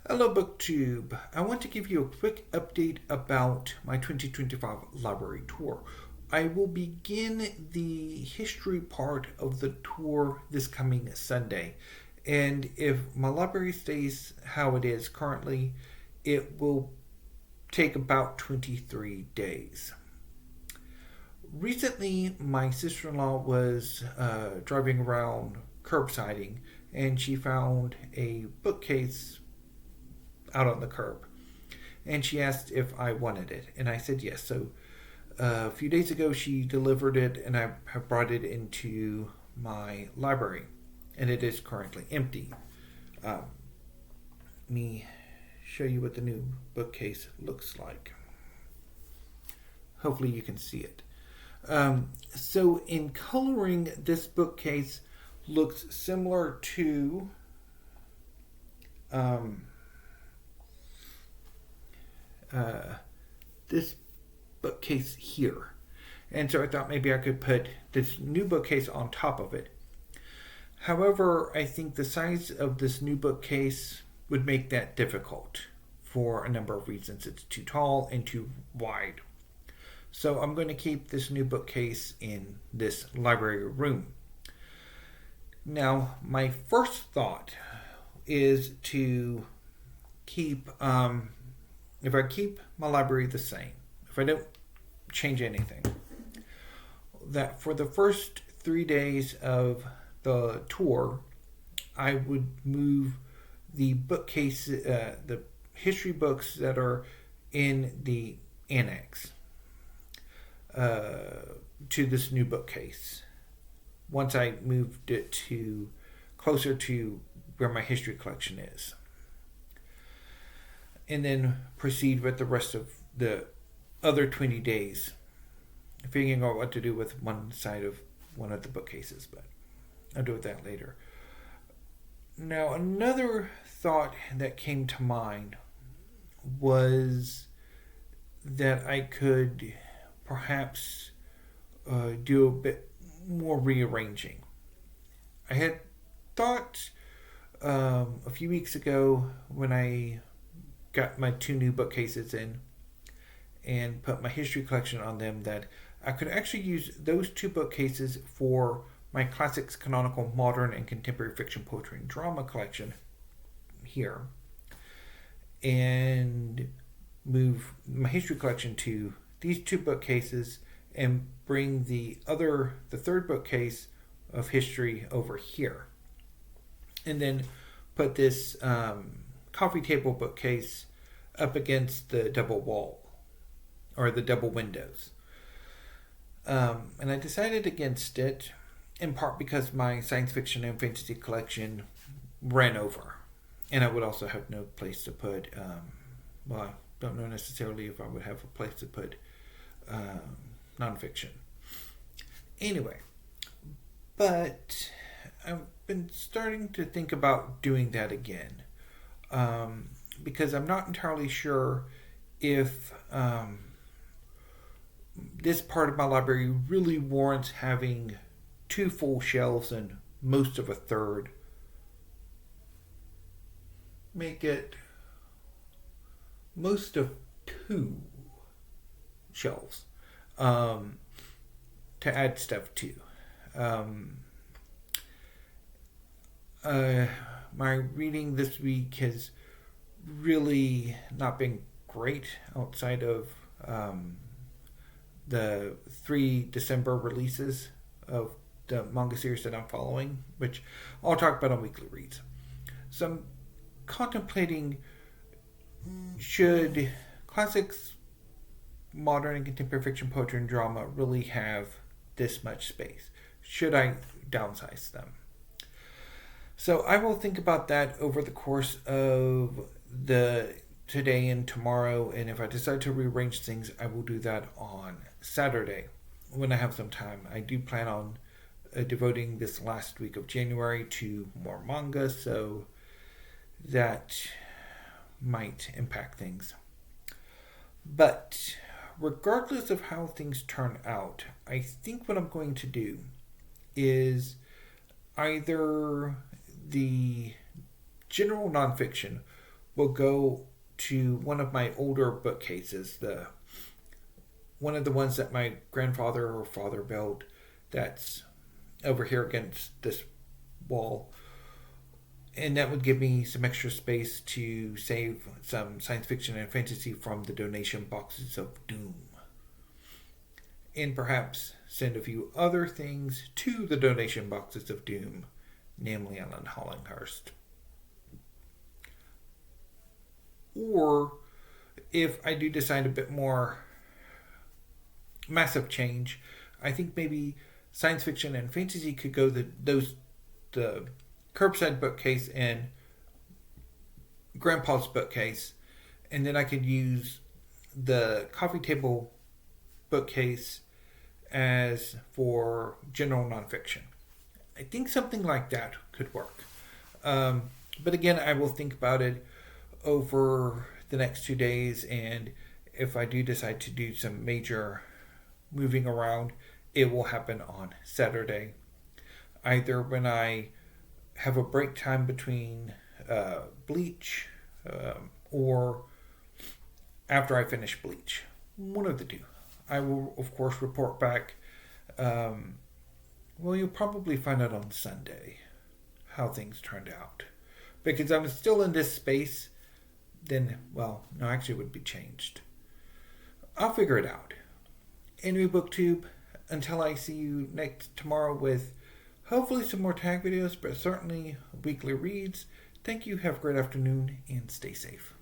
Hello, BookTube. I want to give you a quick update about my 2025 library tour. I will begin the history part of the tour this coming Sunday. And if my library stays how it is currently, it will take about 23 days. Recently, my sister in law was driving around curbsiding and she found a bookcase out on the curb. And she asked if I wanted it. And I said yes. So a few days ago, she delivered it and I have brought it into my library. And it is currently empty. Let me show you what the new bookcase looks like. Hopefully, you can see it. So, in coloring, this bookcase looks similar to this bookcase here. And so I thought maybe I could put this new bookcase on top of it. However, I think the size of this new bookcase would make that difficult for a number of reasons. It's too tall and too wide. So I'm going to keep this new bookcase in this library room. Now, my first thought is to keep if I keep my library the same, if I don't change anything, that for the first 3 days of the tour, I would move the bookcase, the history books that are in the annex to this new bookcase. Once I moved it to closer to where my history collection is. And then proceed with the rest of the other 20 days, figuring out what to do with one side of one of the bookcases, but I'll do that later. Now, another thought that came to mind was that I could perhaps do a bit more rearranging. I had thought a few weeks ago when I got my 2 new bookcases in and put my history collection on them that I could actually use those 2 bookcases for my classics, canonical, modern, and contemporary fiction, poetry, and drama collection here, and move my history collection to these 2 bookcases and bring the 3rd bookcase of history over here, and then put this coffee table bookcase up against the double wall or the double windows. And I decided against it in part because my science fiction and fantasy collection ran over. And I would also have no place to put, well, I don't know necessarily if I would have a place to put nonfiction. Anyway, but I've been starting to think about doing that again. Because I'm not entirely sure if this part of my library really warrants having 2 full shelves and most of a third. Make it most of 2 shelves to add stuff to. My reading this week has really not been great outside of the 3 December releases of the manga series that I'm following, which I'll talk about on Weekly Reads. So I'm contemplating, should classics, modern and contemporary fiction, poetry, and drama really have this much space? Should I downsize them? So I will think about that over the course of the today and tomorrow, and if I decide to rearrange things, I will do that on Saturday when I have some time. I do plan on devoting this last week of January to more manga, so that might impact things. But regardless of how things turn out, I think what I'm going to do is either the general nonfiction will go to one of my older bookcases, one of the ones that my grandfather or father built, that's over here against this wall. And that would give me some extra space to save some science fiction and fantasy from the donation boxes of doom. And perhaps send a few other things to the donation boxes of doom, namely Alan Hollinghurst. Or if I do decide a bit more massive change, I think maybe science fiction and fantasy could go the curbside bookcase and Grandpa's bookcase, and then I could use the coffee table bookcase as for general nonfiction. I think something like that could work. But again, I will think about it over the next 2 days, and if I do decide to do some major moving around, it will happen on Saturday. Either when I have a break time between Bleach or after I finish Bleach. One of the two. I will, of course, report back. You'll probably find out on Sunday how things turned out. Because I'm still in this space, then, actually it would be changed. I'll figure it out. Anyway, BookTube, until I see you tomorrow with hopefully some more tag videos, but certainly weekly reads. Thank you, have a great afternoon, and stay safe.